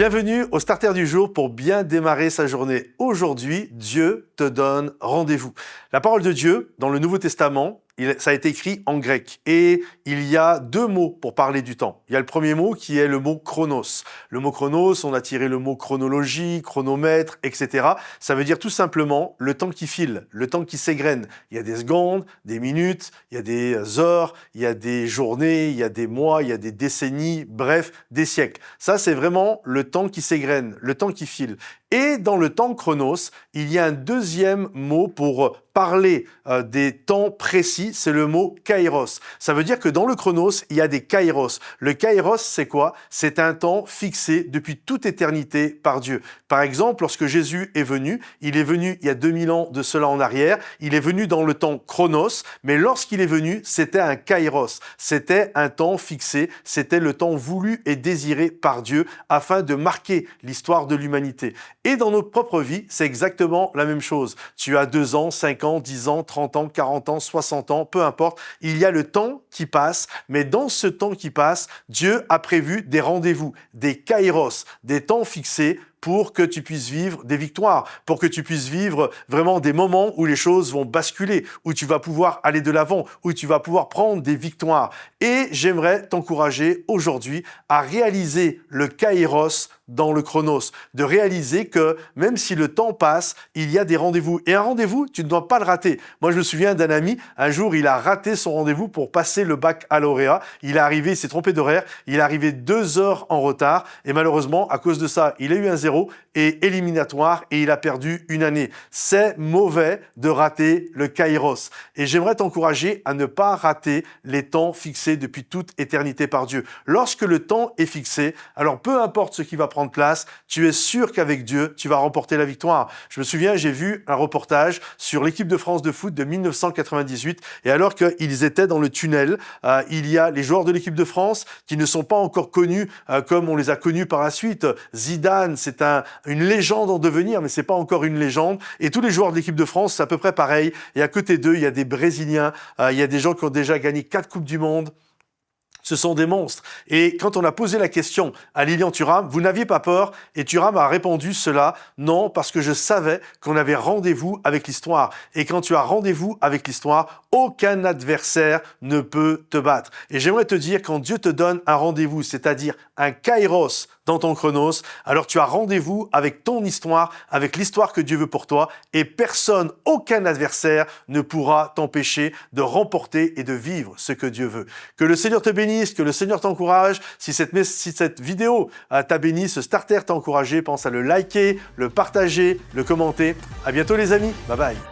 Bienvenue au Starter du jour pour bien démarrer sa journée. Aujourd'hui, Dieu te donne rendez-vous. La parole de Dieu, dans le Nouveau Testament, ça a été écrit en grec. Et il y a deux mots pour parler du temps. Il y a le premier mot qui est le mot chronos. Le mot chronos, on a tiré le mot chronologie, chronomètre, etc. Ça veut dire tout simplement le temps qui file, le temps qui s'égrène. Il y a des secondes, des minutes, il y a des heures, il y a des journées, il y a des mois, il y a des décennies, bref, des siècles. Ça, c'est vraiment le temps qui s'égrène, le temps qui file. Et dans le temps chronos, il y a un deuxième mot pour parler des temps précis, c'est le mot kairos. Ça veut dire que dans le chronos, il y a des kairos. Le kairos, c'est quoi? C'est un temps fixé depuis toute éternité par Dieu. Par exemple, lorsque Jésus est venu, il est venu il y a 2000 ans de cela en arrière, il est venu dans le temps chronos, mais lorsqu'il est venu, c'était un kairos. C'était un temps fixé, c'était le temps voulu et désiré par Dieu afin de marquer l'histoire de l'humanité. Et dans nos propres vies, c'est exactement la même chose. Tu as 2 ans, 5 ans, 10 ans, 30 ans, 40 ans, 60 ans, peu importe. Il y a le temps qui passe, mais dans ce temps qui passe, Dieu a prévu des rendez-vous, des kairos, des temps fixés pour que tu puisses vivre des victoires, pour que tu puisses vivre vraiment des moments où les choses vont basculer, où tu vas pouvoir aller de l'avant, où tu vas pouvoir prendre des victoires. Et j'aimerais t'encourager aujourd'hui à réaliser le kairos dans le chronos, de réaliser que même si le temps passe, il y a des rendez-vous. Et un rendez-vous, tu ne dois pas le rater. Moi, je me souviens d'un ami, un jour, il a raté son rendez-vous pour passer le baccalauréat. Il est arrivé, il s'est trompé d'horaire, il est arrivé 2 heures en retard et malheureusement, à cause de ça, il a eu un 0 et éliminatoire et il a perdu une année. C'est mauvais de rater le kairos. Et j'aimerais t'encourager à ne pas rater les temps fixés depuis toute éternité par Dieu. Lorsque le temps est fixé, alors peu importe ce qui va prendre place, tu es sûr qu'avec Dieu, tu vas remporter la victoire. Je me souviens, j'ai vu un reportage sur l'équipe de France de foot de 1998 et alors qu'ils étaient dans le tunnel, il y a les joueurs de l'équipe de France qui ne sont pas encore connus comme on les a connus par la suite. Zidane, c'est une légende en devenir, mais c'est pas encore une légende. Et tous les joueurs de l'équipe de France, c'est à peu près pareil. Et à côté d'eux, il y a des Brésiliens, il y a des gens qui ont déjà gagné 4 Coupes du Monde. Ce sont des monstres. Et quand on a posé la question à Lilian Thuram, vous n'aviez pas peur? Et Thuram a répondu cela, non, parce que je savais qu'on avait rendez-vous avec l'histoire. Et quand tu as rendez-vous avec l'histoire, aucun adversaire ne peut te battre. Et j'aimerais te dire, quand Dieu te donne un rendez-vous, c'est-à-dire un kairos dans ton chronos, alors tu as rendez-vous avec ton histoire, avec l'histoire que Dieu veut pour toi, et personne, aucun adversaire ne pourra t'empêcher de remporter et de vivre ce que Dieu veut. Que le Seigneur te bénisse, que le Seigneur t'encourage. Si cette vidéo t'a béni, ce starter t'a encouragé, pense à le liker, le partager, le commenter. À bientôt les amis, bye bye.